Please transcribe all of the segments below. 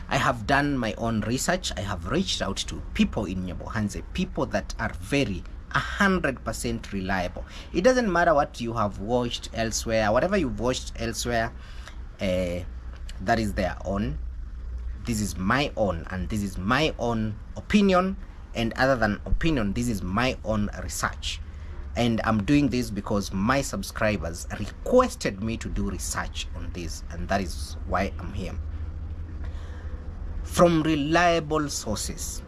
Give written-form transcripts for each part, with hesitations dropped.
I have done my own research. I have reached out to people in Nyabohanse, people that are very 100% reliable. It doesn't matter what you have watched elsewhere, whatever you've watched elsewhere, that is their own. This is my own, and this is my own opinion, and other than opinion, this is my own research. And I'm doing this because my subscribers requested me to do research on this, and that is why I'm here. From reliable sources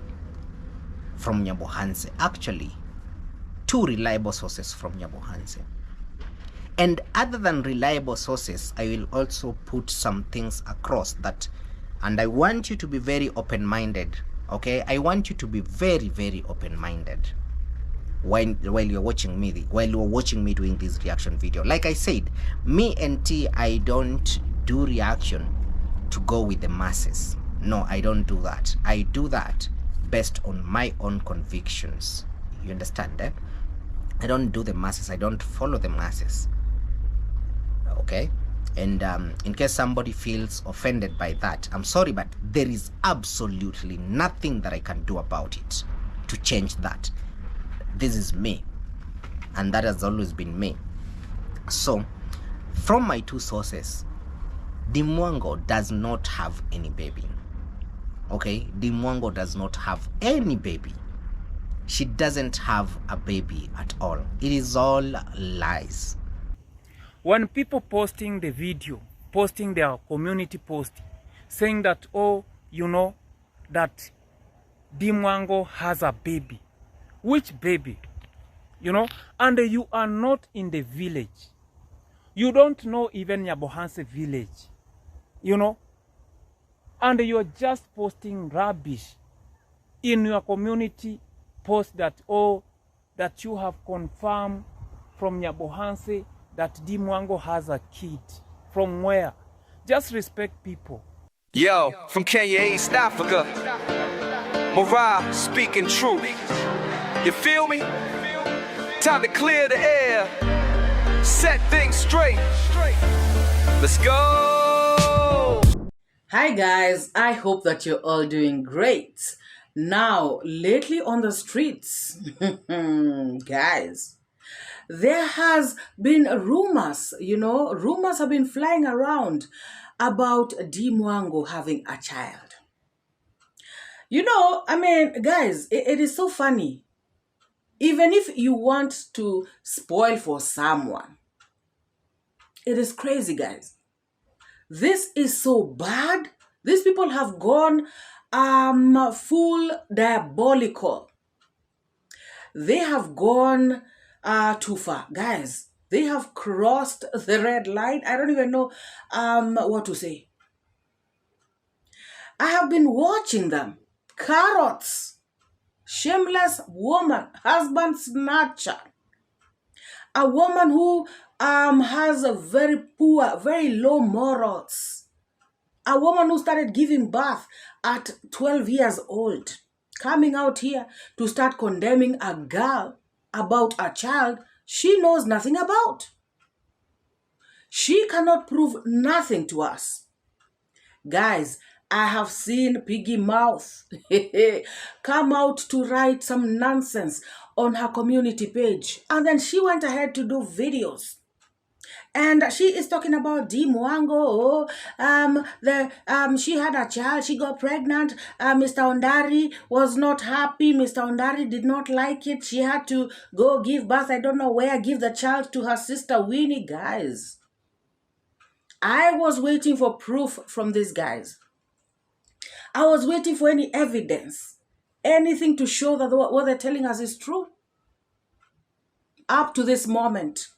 from Nyabohanse, actually 2 reliable sources from Nyabohanse. And other than reliable sources, I will also put some things across that, and I want you to be very open-minded, okay? I want you to be very, very open-minded while you're watching me, doing this reaction video. Like I said, me and T, I don't do reaction to go with the masses. No, I don't do that. I do that based on my own convictions. You understand, eh? I don't do the masses. I don't follow the masses. Okay? And in case somebody feels offended by that, I'm sorry, but there is absolutely nothing that I can do about it to change that. This is me, and that has always been me. So, from my 2 sources, Dimwango does not have any baby. Okay? Dimwango does not have any baby. She doesn't have a baby at all. It is all lies. When people posting the video, posting their community post, saying that, oh, you know, that Dimwango has a baby. Which baby? You know, and you are not in the village. You don't know even Nyabohanse village. You know, and you're just posting rubbish in your community post that, oh, that you have confirmed from Nyabohanse that Dimwango has a kid. From where? Just respect people. Yo, from Kenya, East Africa, MORAA speaking truth. You feel me? Time to clear the air, set things straight. Let's go. Hi guys, I hope that you're all doing great. Now, lately on the streets, guys, there has been rumors, rumors have been flying around about Dimwango having a child. Guys, it is so funny. Even if you want to spoil for someone, it is crazy, guys. This is so bad. These people have gone full diabolical. They have gone too far, guys. They have crossed the red line. I don't even know what to say. I have been watching them. Carrots. Shameless woman, husband snatcher, a woman who has a very poor, very low morals, a woman who started giving birth at 12 years old, coming out here to start condemning a girl about a child she knows nothing about. She cannot prove nothing to us. Guys, I have seen Piggy Mouth come out to write some nonsense on her community page. And then she went ahead to do videos. And she is talking about Dimwango. She had a child. She got pregnant. Mr. Ondari was not happy. Mr. Ondari did not like it. She had to go give birth. I don't know where. Give the child to her sister Winnie. Guys, I was waiting for proof from these guys. I was waiting for any evidence, anything to show that what they're telling us is true. Up to this moment,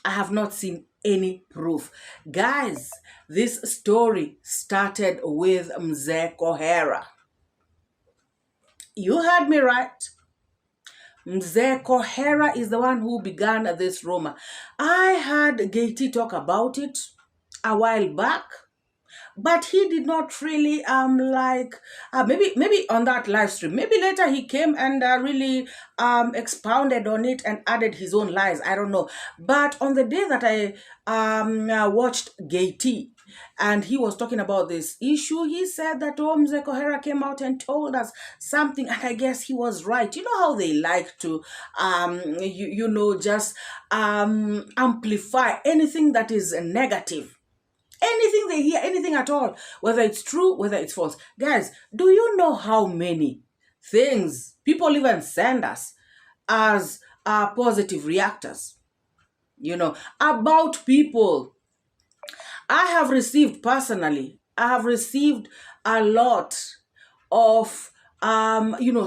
I have not seen any proof. Guys, this story started with 𝐶𝐍𝐾𝐿. You heard me right. 𝐶𝐍𝐾𝐿 is the one who began this rumor. I heard 𝐷𝐿 talk about it a while back. But he did not really maybe on that live stream. Maybe later he came and really expounded on it and added his own lies. I don't know. But on the day that I watched 𝐷𝐿 And he was talking about this issue. He said that Mzee KOHERA came out and told us something, and I guess he was right. You know how they like to, just amplify anything that is negative. Anything they hear, anything at all, whether it's true, whether it's false. Guys, do you know how many things people even send us as positive reactors? About people. I have received personally, I have received a lot of,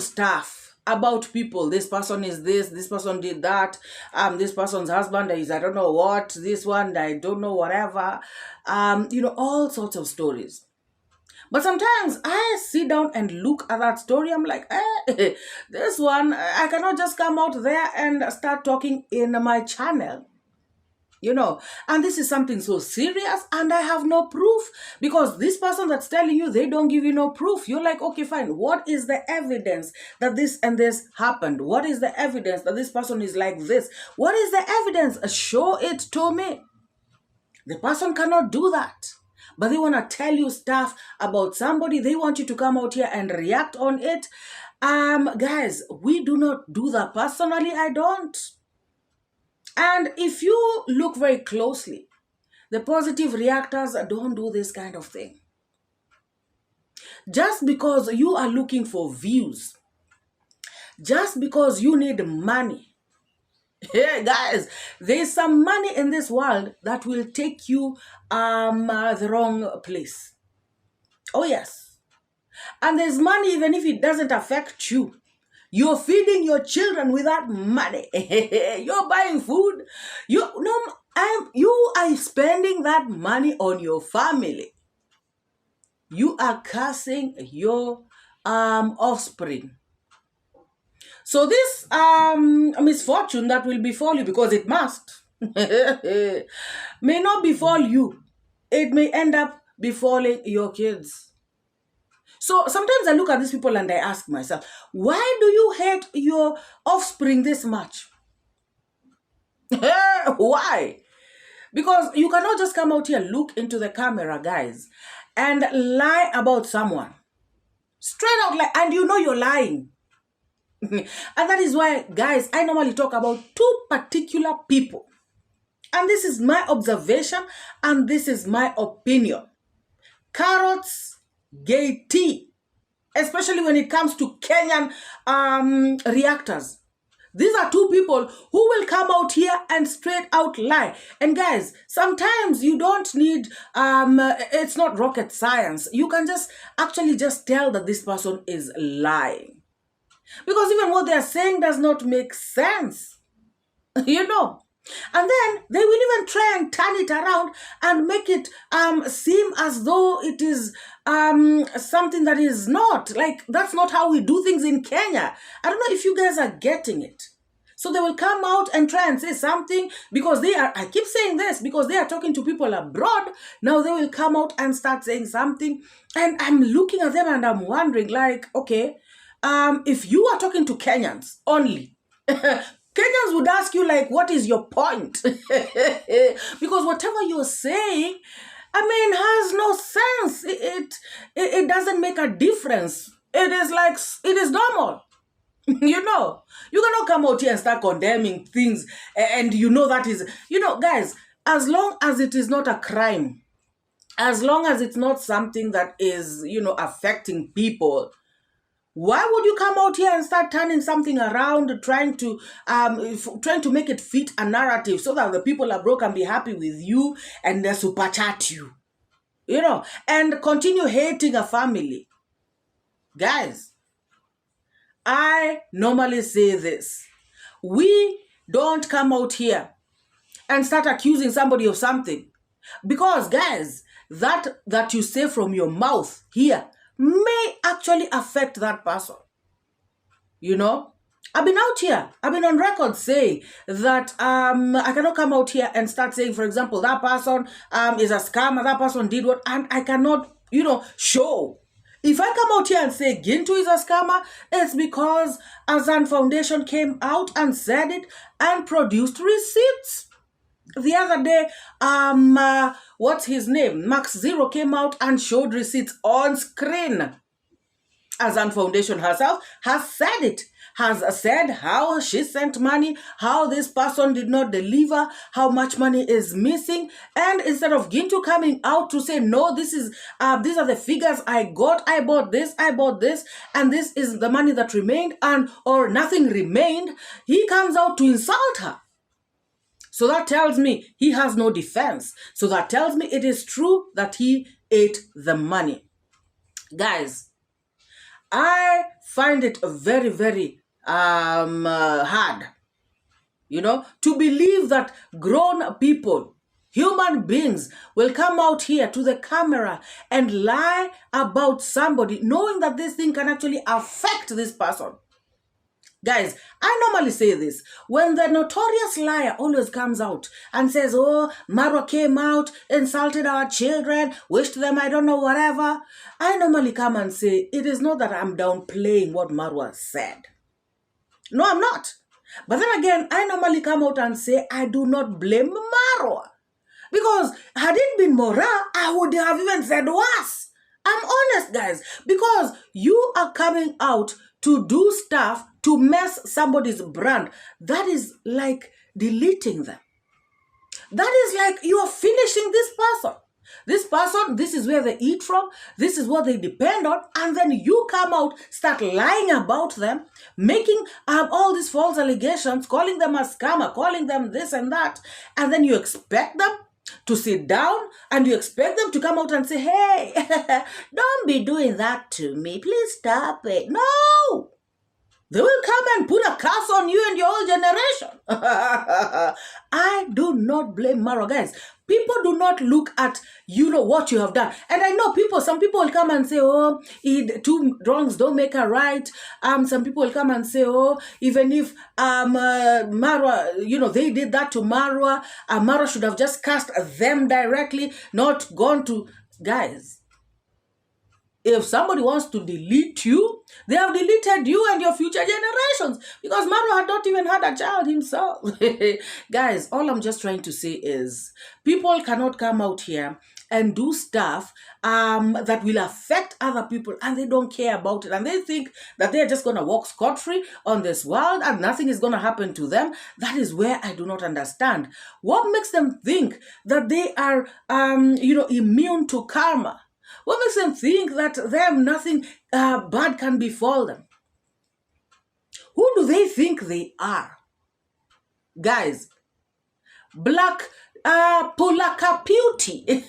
stuff about people. This person is this person did that, this person's husband is I don't know what, this one, I don't know whatever, all sorts of stories. But sometimes I sit down and look at that story. I'm like, this one, I cannot just come out there and start talking in my channel. And this is something so serious, and I have no proof, because this person that's telling you, they don't give you no proof. You're like, okay, fine. What is the evidence that this and this happened? What is the evidence that this person is like this? What is the evidence? Show it to me. The person cannot do that. But they want to tell you stuff about somebody. They want you to come out here and react on it. Guys, we do not do that. Personally, I don't. And if you look very closely, the positive reactors don't do this kind of thing. Just because you are looking for views, just because you need money, hey guys, there's some money in this world that will take you the wrong place. Oh yes. And there's money even if it doesn't affect you. You're feeding your children with that money. You're buying food. You are spending that money on your family. You are cursing your offspring. So this misfortune that will befall you, because it must, may not befall you. It may end up befalling your kids. So sometimes I look at these people and I ask myself, why do you hate your offspring this much? Why? Because you cannot just come out here, look into the camera, guys, and lie about someone. Straight out lie, and you know you're lying. And that is why, guys, I normally talk about two particular people. And this is my observation, and this is my opinion. Carrots, gay tea, especially when it comes to Kenyan reactors. These are two people who will come out here and straight out lie. And guys, sometimes you don't need, it's not rocket science. You can just tell that this person is lying. Because even what they're saying does not make sense. And then they will even try and turn it around and make it seem as though it is something that is not. Like, that's not how we do things in Kenya. I don't know if you guys are getting it. So they will come out and try and say something because I keep saying this, because they are talking to people abroad. Now they will come out and start saying something. And I'm looking at them and I'm wondering, like, okay, if you are talking to Kenyans only, Kenyans would ask you, like, what is your point? Because whatever you're saying, has no sense. It doesn't make a difference. It is normal. You cannot come out here and start condemning things. And that is, guys, as long as it is not a crime, as long as it's not something that is, affecting people, why would you come out here and start turning something around, trying to make it fit a narrative so that the people abroad can be happy with you and they super chat you, and continue hating a family? Guys, I normally say this. We don't come out here and start accusing somebody of something, because, guys, that you say from your mouth here may actually affect that person. I've been out here, I've been on record saying that I cannot come out here and start saying, for example, that person is a scammer, that person did what, and I cannot, show. If I come out here and say Gintu is a scammer, it's because Azan Foundation came out and said it and produced receipts. The other day, what's his name? Max Zero came out and showed receipts on screen. Azan Foundation herself has said it, has said how she sent money, how this person did not deliver, how much money is missing. And instead of Gintu coming out to say, no, this is these are the figures I got, I bought this, and this is the money that remained, and or nothing remained, he comes out to insult her. So that tells me he has no defense. So that tells me it is true that he ate the money. Guys, I find it very, very hard, to believe that grown people, human beings, will come out here to the camera and lie about somebody, knowing that this thing can actually affect this person. Guys, I normally say this. When the notorious liar always comes out and says, oh, MORAA came out, insulted our children, wished them I don't know whatever, I normally come and say, it is not that I'm downplaying what MORAA said. No, I'm not. But then again, I normally come out and say, I do not blame MORAA. Because had it been MORAA, I would have even said worse. I'm honest, guys. Because you are coming out to do stuff to mess somebody's brand. That is like deleting them. That is like you are finishing this person. This person, this is where they eat from. This is what they depend on. And then you come out, start lying about them, making all these false allegations, calling them a scammer, calling them this and that. And then you expect them to sit down and you expect them to come out and say, hey, don't be doing that to me. Please stop it. No. They will come and put a curse on you and your whole generation. I do not blame MORAA, guys. People do not look at, what you have done. And I know some people will come and say, oh, two wrongs don't make a right. Some people will come and say, oh, even if MORAA, they did that to MORAA, MORAA should have just cast them directly, not gone to, guys. If somebody wants to delete you, they have deleted you and your future generations, because MORAA had not even had a child himself. Guys, all I'm just trying to say is people cannot come out here and do stuff that will affect other people, and they don't care about it, and they think that they're just going to walk scot-free on this world and nothing is going to happen to them. That is where I do not understand. What makes them think that they are immune to karma? What makes them think that nothing bad can befall them? Who do they think they are? Guys, Black Pulaka Beauty,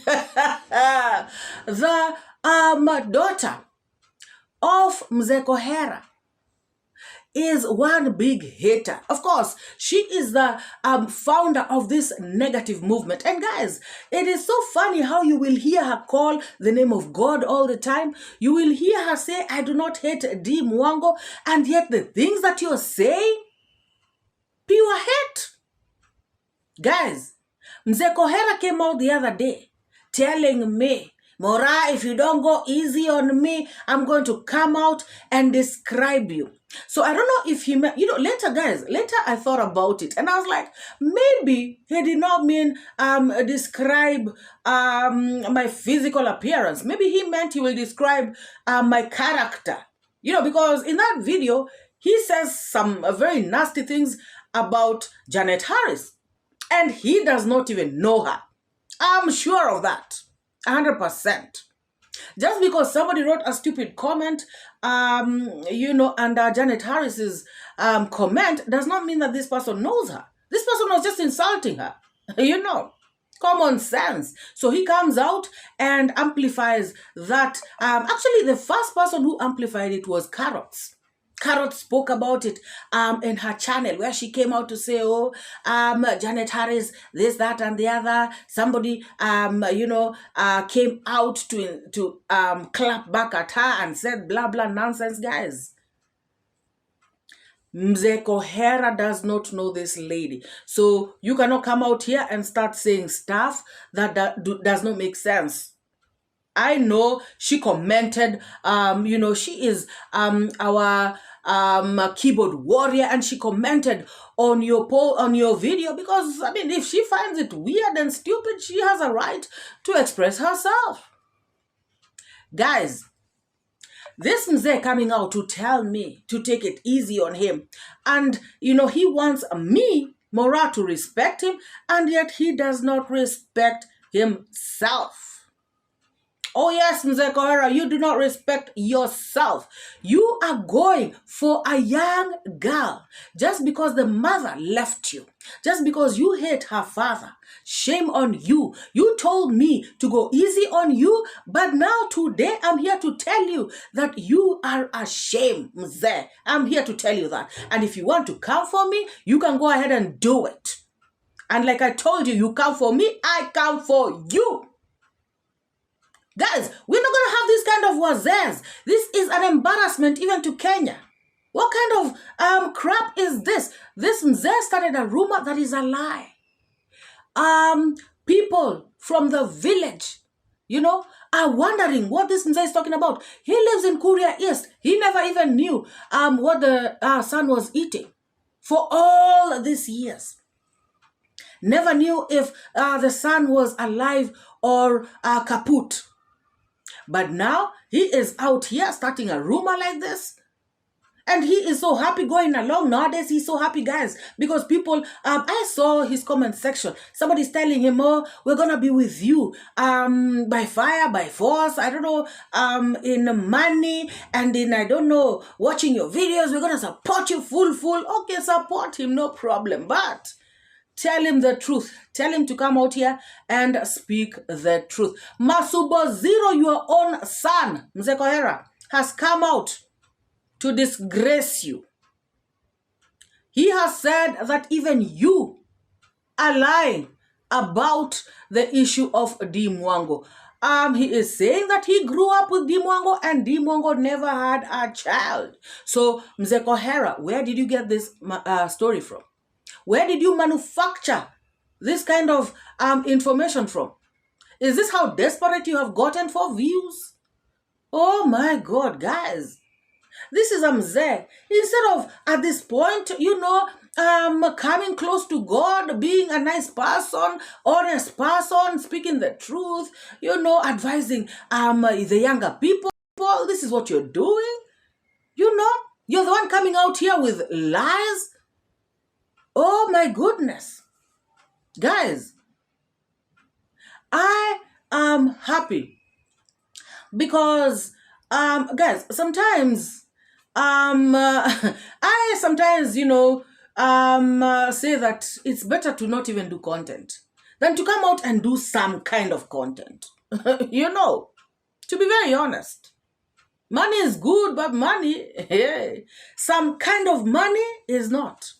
the daughter of Mzee KOHERA, is one big hater. Of course, she is the founder of this negative movement. And guys, it is so funny how you will hear her call the name of God all the time. You will hear her say, I do not hate D Mwango. And yet the things that you're saying, pure hate. Guys, Mzee KOHERA came out the other day telling me, MORAA, if you don't go easy on me, I'm going to come out and describe you. So I don't know if he meant, later I thought about it and I was like, maybe he did not mean describe my physical appearance. Maybe he meant he will describe my character. Because in that video, he says some very nasty things about Janet Harris. And he does not even know her. I'm sure of that. 100%. Just because somebody wrote a stupid comment, under Janet Harris's comment, does not mean that this person knows her. This person was just insulting her. Common sense. So he comes out and amplifies that. Actually, the first person who amplified it was Carrots. Carrot spoke about it in her channel, where she came out to say, oh, Janet Harris, this, that, and the other. Somebody, came out to clap back at her and said blah, blah nonsense. Guys, Mzee KOHERA does not know this lady. So you cannot come out here and start saying stuff that does not make sense. I know she commented, she is our a keyboard warrior, and she commented on your video, because I mean, if she finds it weird and stupid, she has a right to express herself. Guys, this mzee coming out to tell me to take it easy on him, and he wants me, MORAA, to respect him, and yet he does not respect himself. Oh yes, Mzee KOHERA, you do not respect yourself. You are going for a young girl just because the mother left you, just because you hate her father. Shame on you. You told me to go easy on you, but now today I'm here to tell you that you are ashamed, Mzee. I'm here to tell you that. And if you want to come for me, you can go ahead and do it. And like I told you, you come for me, I come for you. Guys, we're not going to have this kind of wazers. This is an embarrassment even to Kenya. What kind of crap is this? This mzee started a rumor that is a lie. People from the village, are wondering what this mzee is talking about. He lives in Kuria East. He never even knew what the son was eating for all these years. Never knew if the son was alive or kaput. But now he is out here starting a rumor like this. And he is so happy going along. Nowadays, he's so happy, guys, because people, I saw his comment section. Somebody's telling him, oh, we're going to be with you by fire, by force, I don't know, in money and in, I don't know, watching your videos. We're going to support you full. Okay, support him, no problem. But tell him the truth. Tell him to come out here and speak the truth. Masubo Zero, your own son, Mzee KOHERA, has come out to disgrace you. He has said that even you are lying about the issue of 𝐷𝐿𝐿. He is saying that he grew up with 𝐷𝐿𝐿 and 𝐷𝐿𝐿 never had a child. So, Mzee KOHERA, where did you get this story from? Where did you manufacture this kind of information from? Is this how desperate you have gotten for views? Oh my God, guys. This is a mzee. Instead of, at this point, coming close to God, being a nice person, honest person, speaking the truth, advising the younger people, this is what you're doing. You're the one coming out here with lies. Oh my goodness. Guys, I am happy because, guys, sometimes, I sometimes, say that it's better to not even do content than to come out and do some kind of content. To be very honest, money is good, but some kind of money is not.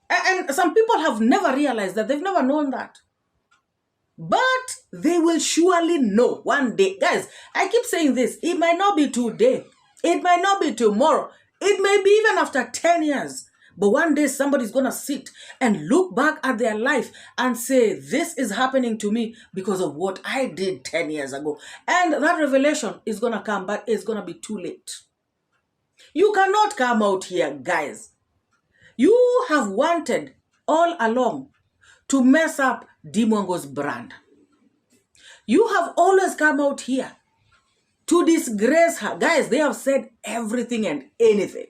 And some people have never realized that. They've never known that. But they will surely know one day. Guys, I keep saying this. It might not be today. It might not be tomorrow. It may be even after 10 years. But one day somebody's going to sit and look back at their life and say, this is happening to me because of what I did 10 years ago. And that revelation is going to come, but it's going to be too late. You cannot come out here, guys. You have wanted all along to mess up 𝐷𝐿𝐿's brand. You have always come out here to disgrace her. Guys, they have said everything and anything.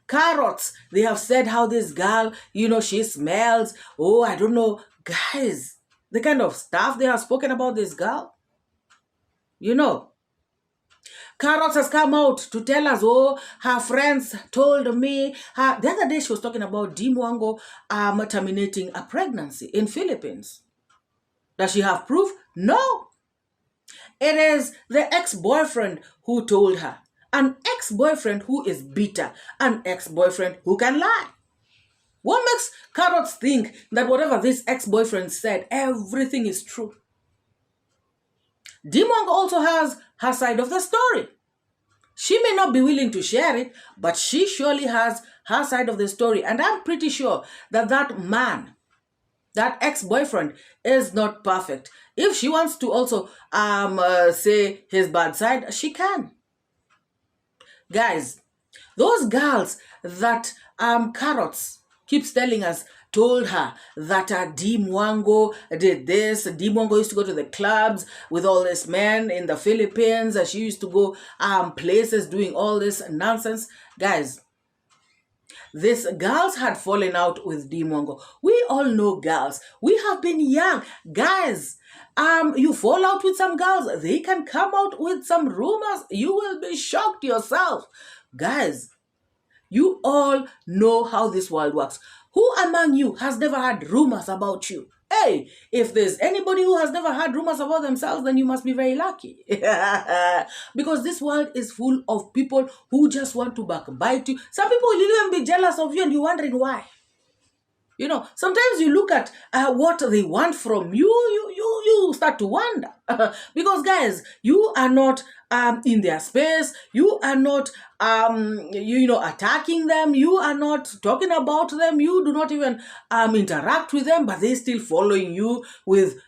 Carrots, they have said how this girl, she smells. Oh, I don't know. Guys, the kind of stuff they have spoken about this girl. Carrots has come out to tell us, oh, her friends told me. The other day she was talking about 𝐷𝐿𝐿 terminating a pregnancy in Philippines. Does she have proof? No. It is the ex-boyfriend who told her. An ex-boyfriend who is bitter. An ex-boyfriend who can lie. What makes Carrots think that whatever this ex-boyfriend said, everything is true? 𝐷𝐿𝐿 also has her side of the story. She may not be willing to share it, but she surely has her side of the story. And I'm pretty sure that that man, that ex-boyfriend, is not perfect. If she wants to also say his bad side, she can. Guys, Those girls that Carrots keeps telling us told her that 𝐷 did this. 𝐷 used to go to the clubs with all these men in the Philippines. She used to go places doing all this nonsense. Guys, these girls had fallen out with 𝐷. We all know girls. We have been young. Guys, you fall out with some girls, they can come out with some rumors. You will be shocked yourself. Guys, you all know how this world works. Who among you has never had rumors about you? Hey, if there's anybody who has never had rumors about themselves, then you must be very lucky. Because this world is full of people who just want to backbite you. Some people will even be jealous of you and you're wondering why. You know, sometimes you look at what they want from you, you start to wonder. Because guys, you are not in their space. You are not, attacking them. You are not talking about them. You do not even interact with them, but they're still following you with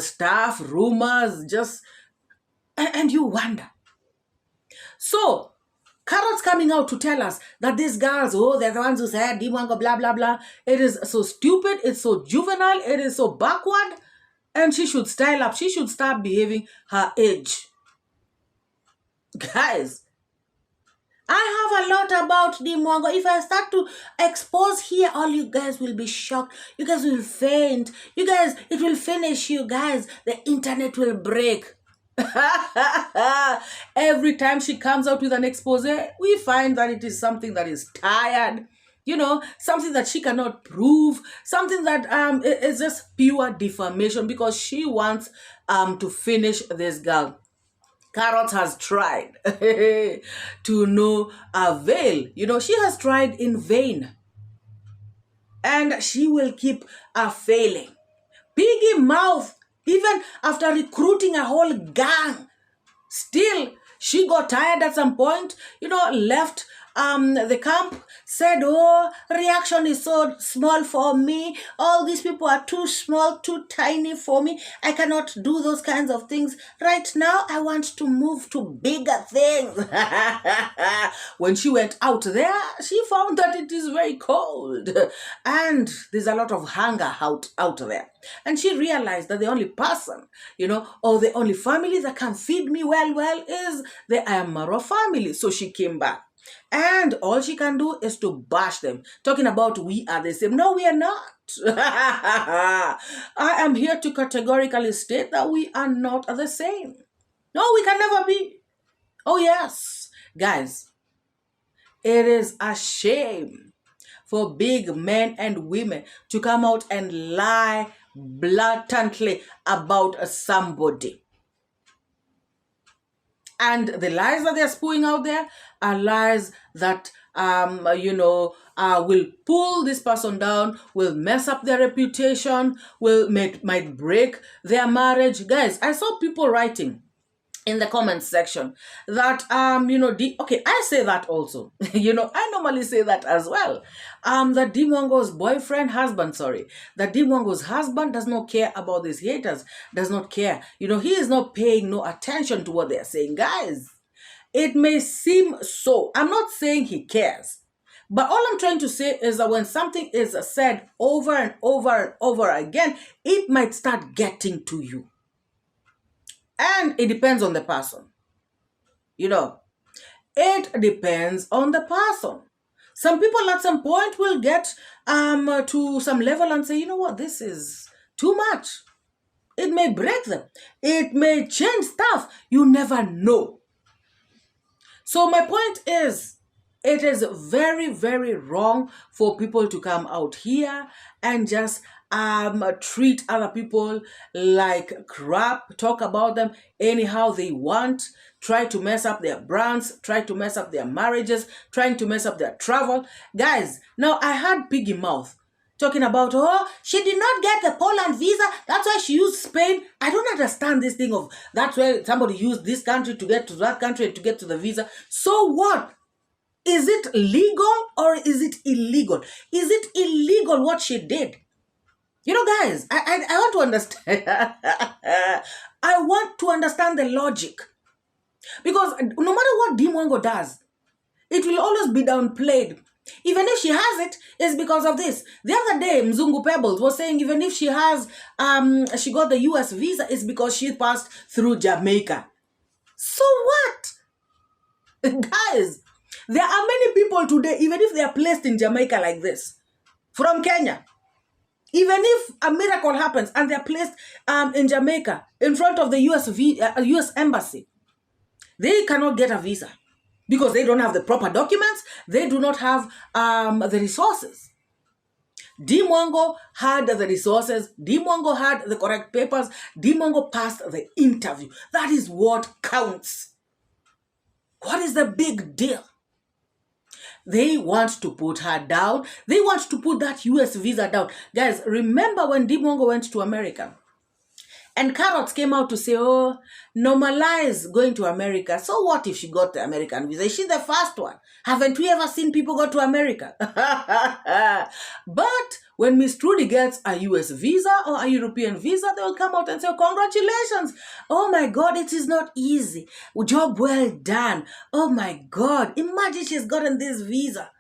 stuff, rumors, just, and you wonder. So, Carrots coming out to tell us that these girls, they're the ones who said 𝐷, blah, blah, blah. It is so stupid. It's so juvenile. It is so backward. And she should style up. She should start behaving her age. Guys, I have a lot about 𝐷. If I start to expose here, all you guys will be shocked. You guys will faint. You guys, it will finish you guys. The internet will break. Every time she comes out with an expose, we find that it is something that is tired, something that she cannot prove, something that is just pure defamation because she wants to finish this girl. Carrots has tried to no avail. She has tried in vain. And she will keep failing. Piggy mouth. Even after recruiting a whole gang, still she got tired at some point, left the camp, said, reaction is so small for me. All these people are too small, too tiny for me. I cannot do those kinds of things. Right now, I want to move to bigger things. When she went out there, she found that it is very cold. And there's a lot of hunger out there. And she realized that the only person, or the only family that can feed me well is the 𝐼AMMARWA family. So she came back. And all she can do is to bash them, talking about we are the same. No, we are not. I am here to categorically state that we are not the same. No, we can never be. Oh, yes. Guys, it is a shame for big men and women to come out and lie blatantly about somebody. And the lies that they're spewing out there are lies that, will pull this person down, will mess up their reputation, might break their marriage. Guys, I saw people writing in the comments section that, okay, I say that also. I normally say that as well. That 𝐷 that 𝐷 husband does not care about these haters, does not care. He is not paying no attention to what they are saying. Guys, it may seem so. I'm not saying he cares. But all I'm trying to say is that when something is said over and over and over again, it might start getting to you. And it depends on the person. It depends on the person. Some people at some point will get to some level and say, you know what, this is too much. It may break them. It may change stuff. You never know. So my point is, it is very, very wrong for people to come out here and just treat other people like crap, talk about them anyhow they want, try to mess up their brands, try to mess up their marriages, trying to mess up their travel. Guys, now I heard Piggy Mouth talking about, she did not get the Poland visa, that's why she used Spain. I don't understand this thing of that's why somebody used this country to get to that country and to get to the visa. So what? Is it legal or is it illegal? Is it illegal what she did? Guys, I want to understand. I want to understand the logic. Because no matter what 𝐷 does, it will always be downplayed. Even if she has it, it's because of this. The other day, Mzungu Pebbles was saying even if she has, she got the US visa, it's because she passed through Jamaica. So what? Guys, there are many people today, even if they are placed in Jamaica like this, from Kenya, even if a miracle happens and they're placed in Jamaica in front of the US embassy, they cannot get a visa because they don't have the proper documents. They do not have the resources. 𝐷𝐿 had the resources. 𝐷𝐿 had the correct papers. 𝐷𝐿 passed the interview. That is what counts. What is the big deal? They want to put her down. They want to put that US visa down. Guys, remember when 𝐷𝐿 went to America? And Carrots came out to say, oh, normalize going to America. So what if she got the American visa? She's the first one. Haven't we ever seen people go to America? But when Miss Trudy gets a US visa or a European visa, they will come out and say, congratulations. Oh my God, it is not easy. Job well done. Oh my God, imagine she's gotten this visa.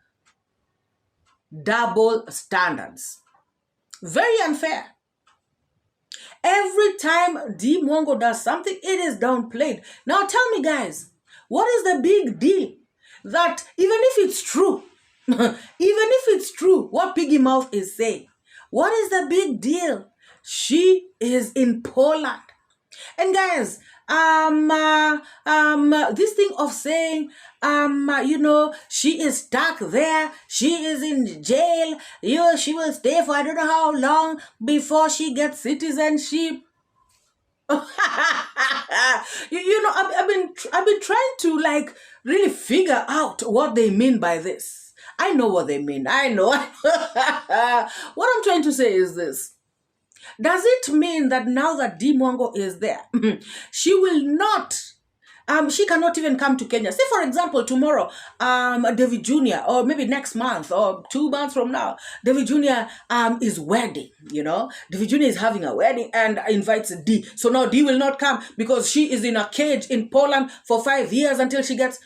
Double standards. Very unfair. Every time 𝐷𝐿 does something, it is downplayed. Now tell me, guys, what is the big deal that even if it's true, what Piggy Mouth is saying, what is the big deal? She is in Poland. And guys, this thing of saying, she is stuck there, she is in jail, she will stay for I don't know how long before she gets citizenship. I've been trying to like really figure out what they mean by this. I know what they mean. I know. What I'm trying to say is this. Does it mean that now that 𝐷𝐿 is there, she will not, she cannot even come to Kenya? Say, for example, tomorrow, David Jr., or maybe next month, or 2 months from now, David Jr. Is wedding, David Jr. is having a wedding and invites D. So now D will not come because she is in a cage in Poland for 5 years until she gets...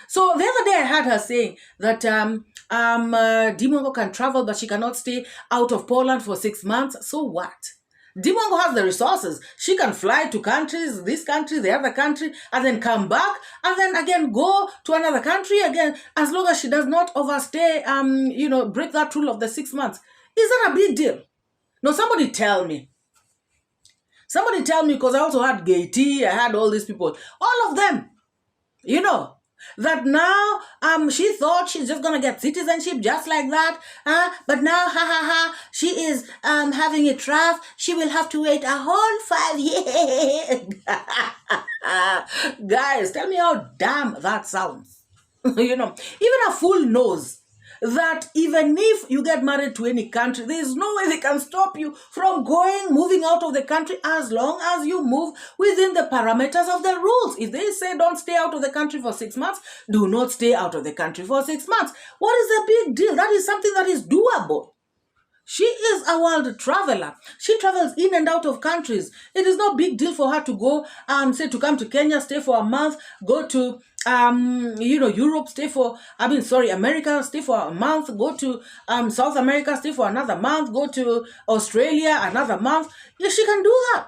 So the other day I heard her saying that 𝐷𝐿 can travel, but she cannot stay out of Poland for 6 months. So what? 𝐷𝐿 has the resources. She can fly to countries, this country, the other country, and then come back, and then again go to another country again, as long as she does not overstay, break that rule of the 6 months. Is that a big deal? No, somebody tell me. Somebody tell me, because I also had 𝐷𝐿, I had all these people, all of them, that now she thought she's just gonna get citizenship just like that, but now she is having a draft. She will have to wait a whole 5 years. Guys, tell me how damn that sounds. Even a fool knows that even if you get married to any country, there is no way they can stop you from moving out of the country as long as you move within the parameters of the rules. If they say don't stay out of the country for 6 months, do not stay out of the country for 6 months. What is the big deal? That is something that is doable. She is a world traveler. She travels in and out of countries. It is no big deal for her to go, say to come to Kenya, stay for a month, go to Europe, America, stay for a month, go to South America, stay for another month, go to Australia, another month. Yeah, she can do that.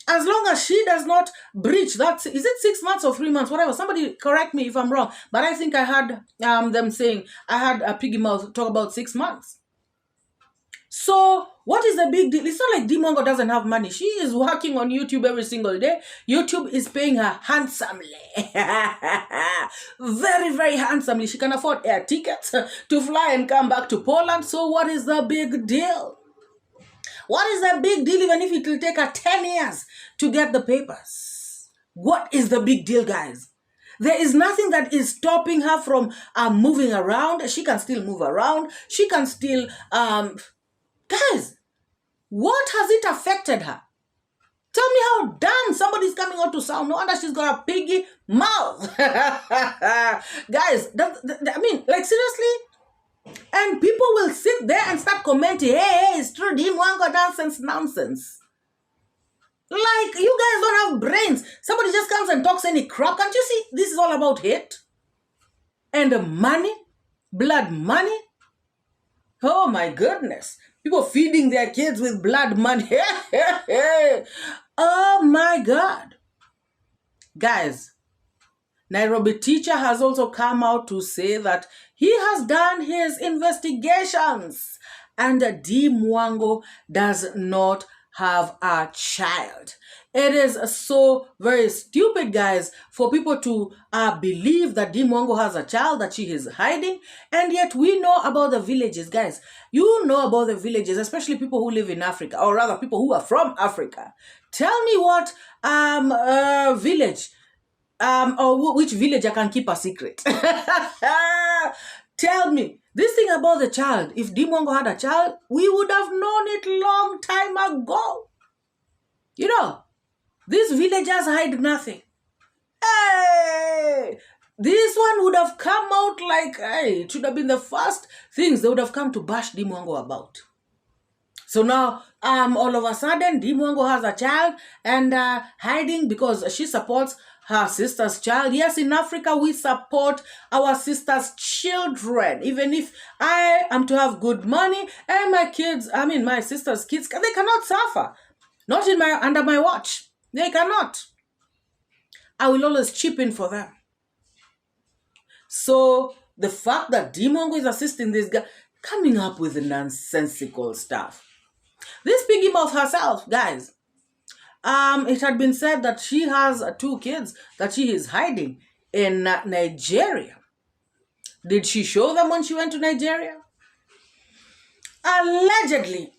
As long as she does not breach that, is it 6 months or 3 months, whatever. Somebody correct me if I'm wrong. But I think I had them saying, I had a Piggy Mouth talk about 6 months. So what is the big deal? It's not like 𝐷𝐿 doesn't have money. She is working on YouTube every single day. YouTube is paying her handsomely. Very, very handsomely. She can afford air tickets to fly and come back to Poland. So what is the big deal? What is the big deal even if it will take her 10 years to get the papers? What is the big deal, guys? There is nothing that is stopping her from moving around. She can still move around. She can still... Guys, what has it affected her? Tell me how damn somebody's coming out to sound. No wonder she's got a piggy mouth. Guys, seriously? And people will sit there and start commenting, hey, it's true, 𝐷𝐿 nonsense. Like, you guys don't have brains. Somebody just comes and talks any crap. Can't you see this is all about hate? And money, blood money. Oh my goodness. People feeding their kids with blood money. Oh my God. Guys, Nairobi teacher has also come out to say that he has done his investigations and 𝐷𝐸 does not have a child. It is so very stupid, guys, for people to believe that 𝐷𝐸 has a child that she is hiding, and yet we know about the villages, guys. You know about the villages, especially people who live in Africa, or rather people who are from Africa. Tell me what village or which villager can keep a secret. Tell me. This thing about the child, if 𝐷𝐸 had a child, we would have known it long time ago. You know, these villagers hide nothing. Hey! This one would have come out like, hey, it should have been the first things they would have come to bash 𝐷𝐸 about. So now, all of a sudden, 𝐷𝐸 has a child and hiding because she supports her sister's child. Yes, in Africa, we support our sister's children. Even if I am to have good money and my kids, my sister's kids, they cannot suffer. Not under my watch. They cannot. I will always chip in for them. So the fact that 𝐷𝐸 is assisting this guy, coming up with the nonsensical stuff. This piggy mouth herself, guys, it had been said that she has 2 kids that she is hiding in Nigeria. Did she show them when she went to Nigeria? Allegedly.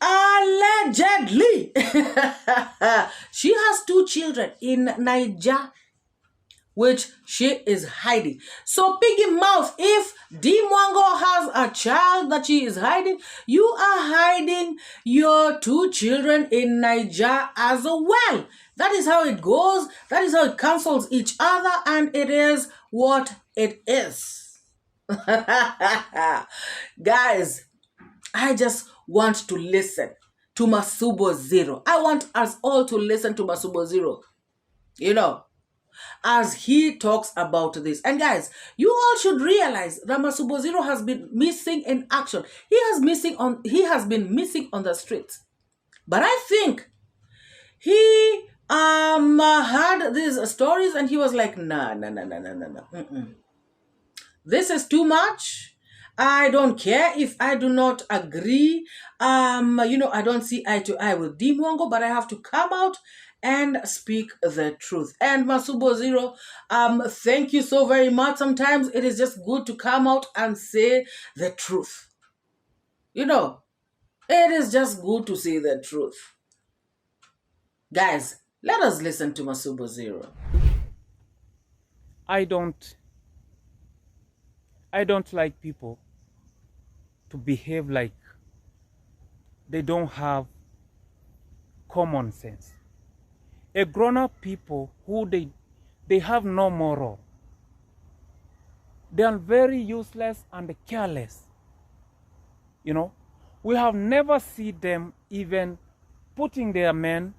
She has 2 children in Niger, which she is hiding. So piggy mouth, if 𝐷𝐸 has a child that she is hiding, you are hiding your 2 children in Niger as well. That is how it goes. That is how it cancels each other, and it is what it is. Guys, I just want to listen to Masubo Zero. I want us all to listen to Masubo Zero. You know, as he talks about this. And guys, you all should realize that Masubo Zero has been missing in action. He has been missing on the streets. But I think he heard these stories and he was like, nah. This is too much. I don't care if I do not agree. I don't see eye to eye with 𝐷𝐸, but I have to come out and speak the truth. And Masubo Zero, thank you so very much. Sometimes it is just good to come out and say the truth. You know, it is just good to say the truth. Guys, let us listen to Masubo Zero. I don't like people to behave like they don't have common sense. A grown-up people who they have no moral. They are very useless and careless. You know, we have never seen them even putting their men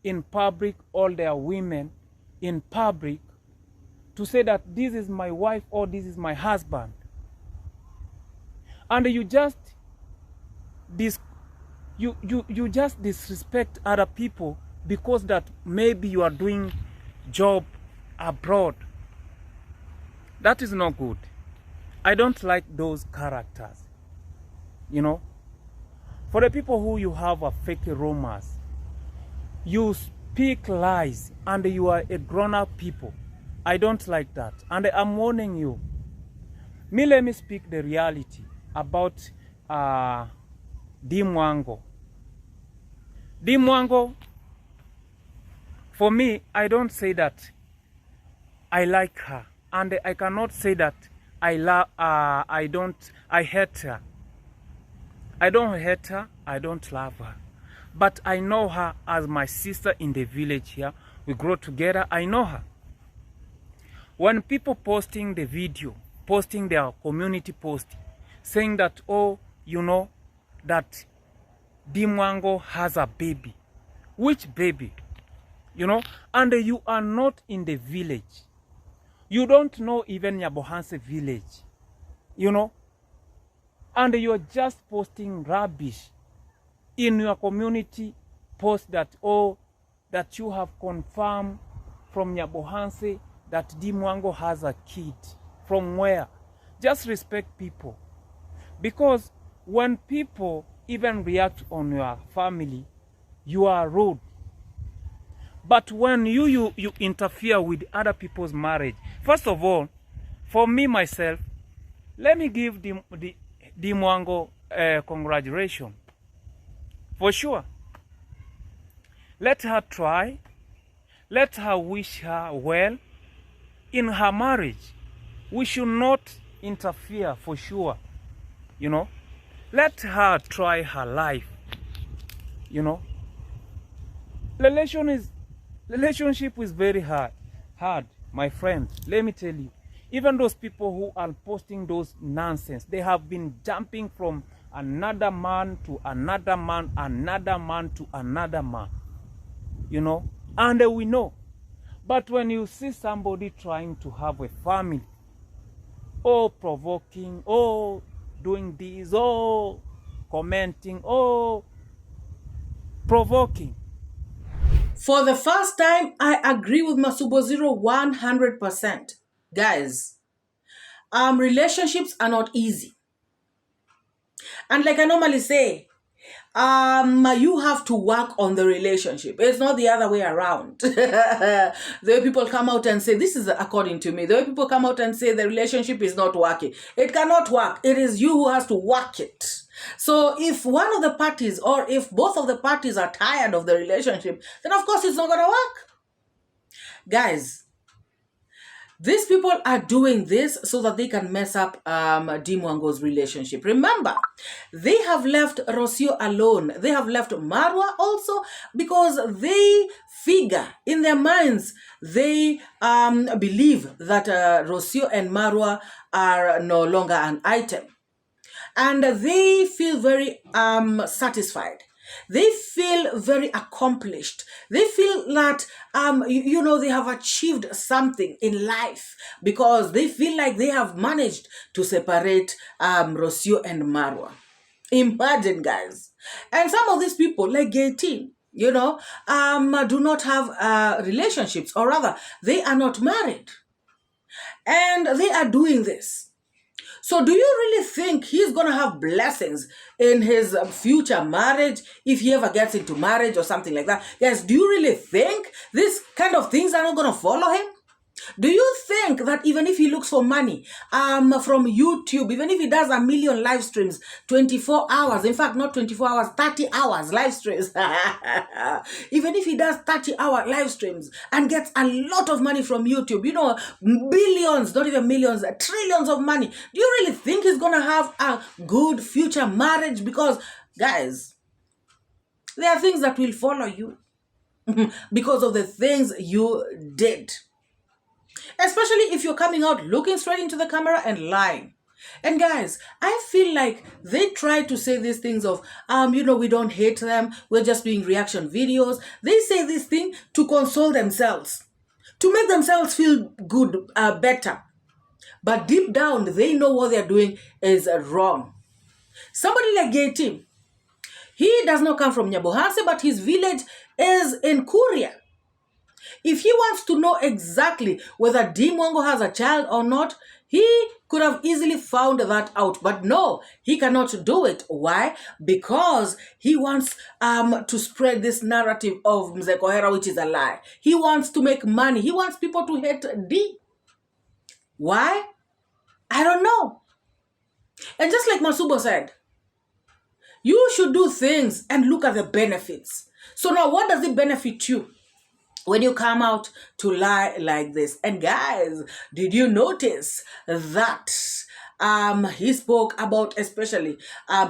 in public or their women in public to say that this is my wife or this is my husband. And you just disrespect other people because that maybe you are doing job abroad. That is not good. I don't like those characters. You know, for the people who you have a fake rumors, you speak lies and you are a grown-up people. I don't like that. And I'm warning you. Let me speak the reality about 𝐷𝐸. 𝐷𝐸, for me, I don't say that I like her. And I cannot say that I hate her. I don't hate her, I don't love her. But I know her as my sister in the village here. We grow together, I know her. When people posting the video, posting their community post, saying that, oh, you know, that 𝐷𝐸 has a baby. Which baby? You know, and you are not in the village. You don't know even 𝐵𝐷𝐃𝐒 village, you know, and you're just posting rubbish in your community post that, oh, that you have confirmed from 𝐵𝐷𝐃𝐒 that Dimwango has a kid. From where? Just respect people. Because when people even react on your family, you are rude. But when you interfere with other people's marriage, first of all, for me, myself, let me give Dimwango congratulations. For sure. Let her try. Let her wish her well in her marriage. We should not interfere, for sure. You know, let her try her life. You know, relationship is very hard, my friend. Let me tell you, even those people who are posting those nonsense, they have been jumping from another man to another man, another man to another man, you know, and we know. But when you see somebody trying to have a family, or provoking, or doing this, or commenting, or provoking. For the first time, I agree with Masubo Zero 100%. Guys, relationships are not easy. And like I normally say, you have to work on the relationship. It's not the other way around. The way people come out and say, this is according to me, the way people come out and say the relationship is not working. It cannot work. It is you who has to work it. So if one of the parties, or if both of the parties are tired of the relationship, then of course it's not going to work. Guys, these people are doing this so that they can mess up Dimwango's relationship. Remember, they have left Rocio alone. They have left MORAA also because they figure in their minds, they believe that Rocio and MORAA are no longer an item. And they feel very satisfied. They feel very accomplished. They feel that, you know, they have achieved something in life because they feel like they have managed to separate Rocio and MORAA. Imagine, guys. And some of these people, like 𝐷𝐃𝐒, you know, do not have relationships, or rather, they are not married. And they are doing this. So do you really think he's going to have blessings in his future marriage if he ever gets into marriage or something like that? Guys, do you really think these kind of things are not going to follow him? Do you think that even if he looks for money from YouTube, even if he does 1 million live streams, 24 hours, in fact, not 24 hours, 30 hours live streams, even if he does 30-hour live streams and gets a lot of money from YouTube, you know, billions, not even millions, trillions of money, do you really think he's going to have a good future marriage? Because, guys, there are things that will follow you because of the things you did. Especially if you're coming out looking straight into the camera and lying. And guys, I feel like they try to say these things of, you know, we don't hate them, we're just doing reaction videos. They say this thing to console themselves, to make themselves feel good, better. But deep down, they know what they're doing is wrong. Somebody like 𝐷𝐃𝐒, he does not come from 𝐵𝐷𝐃𝐒, but his village is in 𝐿𝐴. If he wants to know exactly whether Dimwango has a child or not, he could have easily found that out. But no, he cannot do it. Why? Because he wants to spread this narrative of Mzee KOHERA, which is a lie. He wants to make money. He wants people to hate D. Why? I don't know. And just like Masubo said, you should do things and look at the benefits. So now, what does it benefit you when you come out to lie like this? And guys, did you notice that he spoke about especially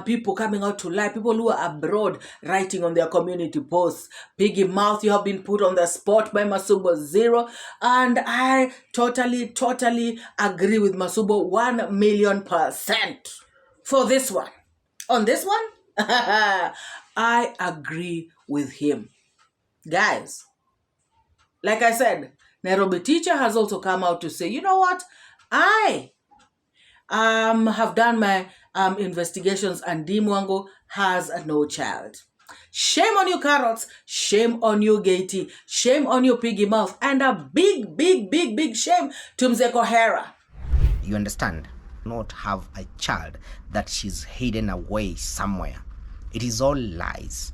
people coming out to lie, people who are abroad writing on their community posts? Piggy mouth, you have been put on the spot by Masubo Zero. And I totally agree with Masubo 1,000,000% for this one. On this one, I agree with him. Guys, like I said, Nairobi teacher has also come out to say, you know what, I have done my investigations and 𝐷𝐼𝐃𝐄 has no child. Shame on you, carrots. Shame on you, 𝐷𝐼𝐃𝐄. Shame on you, piggy mouth. And a big, big, big, big shame to Mzee KOHERA. You understand? Not have a child that she's hidden away somewhere. It is all lies.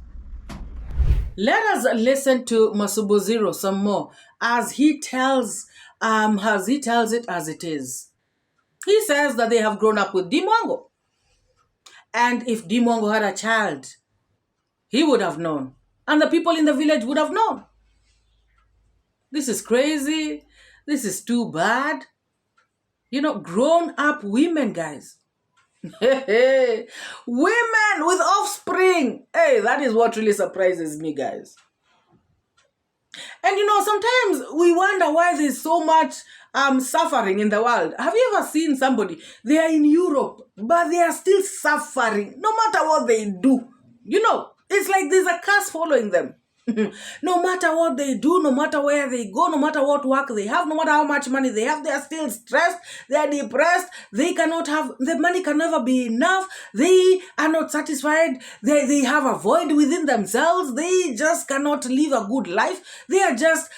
Let us listen to Masubo Zero some more as he tells it as it is. He says that they have grown up with 𝐷𝐼𝐃𝐄. And if 𝐷𝐼𝐃𝐄 had a child, he would have known. And the people in the village would have known. This is crazy. This is too bad. You know, grown up women, guys. Women with offspring. Hey, that is what really surprises me, guys. And you know, sometimes we wonder why there's so much suffering in the world. Have you ever seen somebody, they are in Europe, but they are still suffering, no matter what they do? You know, it's like there's a curse following them. No matter what they do, no matter where they go, no matter what work they have, no matter how much money they have, they are still stressed, they are depressed, they cannot have, the money can never be enough, they are not satisfied, they have a void within themselves, they just cannot live a good life, they are just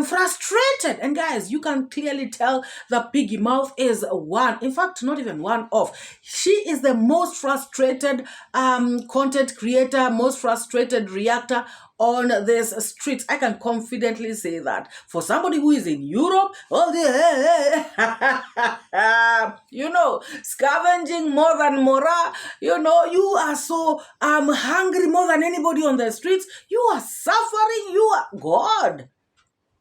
frustrated. And guys, you can clearly tell the piggy mouth is one, in fact, not even one of. She is the most frustrated content creator, most frustrated reactor on this street. I can confidently say that. For somebody who is in Europe, you know, scavenging more than MORAA, you know, you are so hungry more than anybody on the streets. You are suffering, you are God.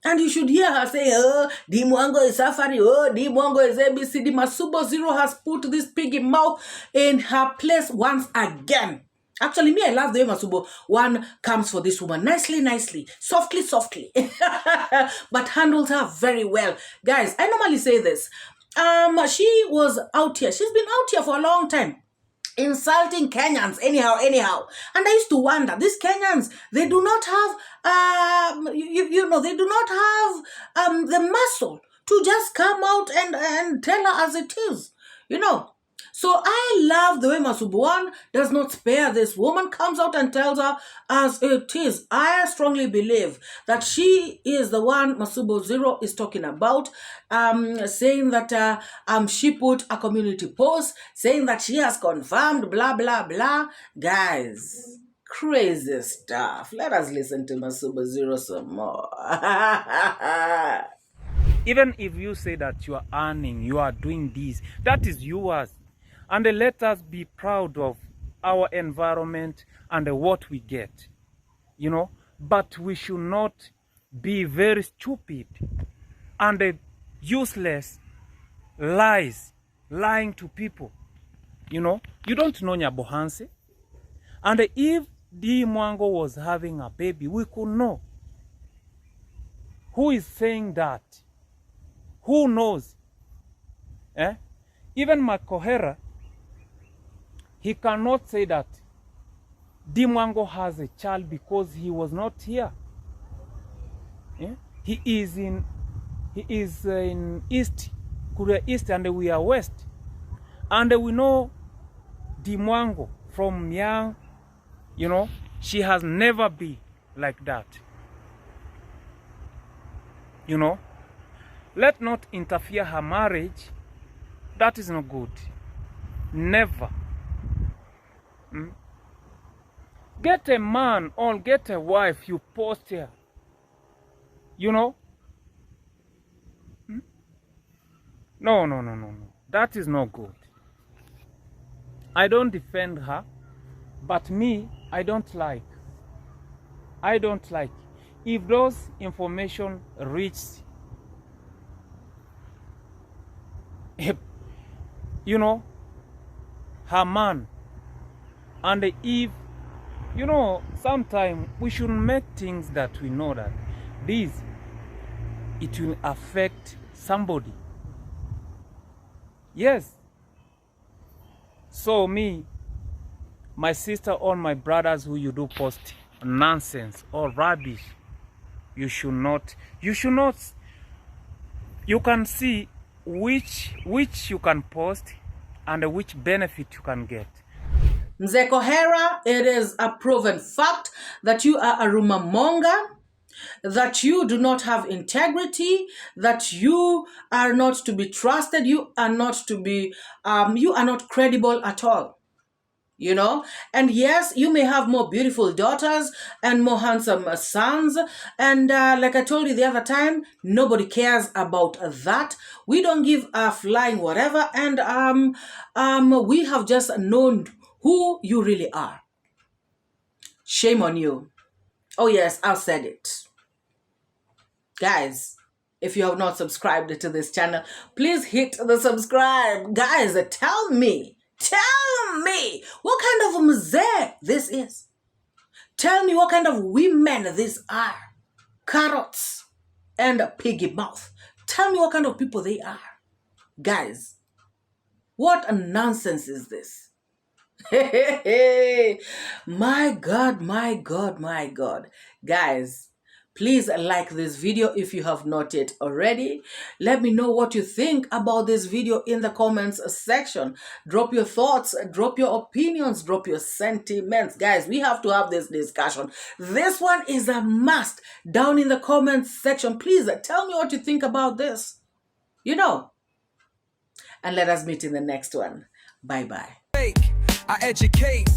And you should hear her say, oh, 𝐷𝐼𝐃𝐄 is suffering, oh, 𝐷𝐼𝐃𝐄 is ABCD. Masubo Zero has put this piggy mouth in her place once again. Actually, me, I love the way Masubo one comes for this woman. Nicely, nicely. Softly, softly. But handles her very well. Guys, I normally say this. She was out here. She's been out here for a long time, insulting Kenyans anyhow. And I used to wonder, these Kenyans, they do not have, you know, they do not have the muscle to just come out and tell her as it is, you know. So I love the way Masubo one does not spare this woman, comes out and tells her as it is. I strongly believe that she is the one Masubo Zero is talking about, saying that she put a community post, saying that she has confirmed, blah, blah, blah. Guys, crazy stuff. Let us listen to Masubo Zero some more. Even if you say that you are earning, you are doing this, that is yours. And let us be proud of our environment and what we get, you know. But we should not be very stupid and useless lying to people, you know. You don't know Nyabohanse. And if 𝐷𝐼𝐃𝐄 was having a baby, we could know. Who is saying that? Who knows? Even KOHERA, he cannot say that 𝐷𝐼𝐃𝐄 has a child because he was not here. He is in East, Korea East, and we are West. And we know 𝐷𝐼𝐃𝐄 from young, you know, she has never been like that. You know, let not interfere her marriage. That is not good. Never. Get a man or get a wife, you post her. You know? No. That is not good. I don't defend her, but me, I don't like. If those information reach, you know, her man, and if, you know, sometimes we should make things that we know that it will affect somebody. Yes. So me, my sister, or my brothers who you do post nonsense or rubbish, you should not you can see which you can post and which benefit you can get. Mzee KOHERA, it is a proven fact that you are a rumor monger, that you do not have integrity, that you are not to be trusted, you are not credible at all. You know, and yes, you may have more beautiful daughters and more handsome sons, and like I told you the other time, nobody cares about that. We don't give a flying whatever, and we have just known who you really are. Shame on you. Oh yes, I've said it. Guys, if you have not subscribed to this channel, please hit the subscribe. Guys, tell me what kind of mzee this is. Tell me what kind of women these are. Carrots and piggy mouth. Tell me what kind of people they are. Guys, what nonsense is this? My God, my God, my God. Guys, please like this video if you have not yet already. Let me know what you think about this video in the comments section. Drop your thoughts, drop your opinions, drop your sentiments. Guys, we have to have this discussion. This one is a must. Down in the comments section, please tell me what you think about this. You know. And let us meet in the next one. Bye-bye. I educate.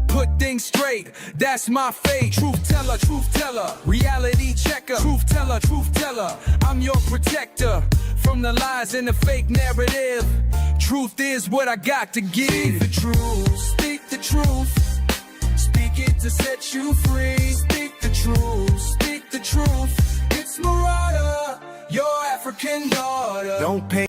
Put things straight, that's my fate. Truth teller, reality checker. Truth teller, I'm your protector from the lies and the fake narrative. Truth is what I got to give. Speak the truth, speak the truth. Speak it to set you free. Speak the truth, speak the truth. It's MORAA, your African daughter. Don't pay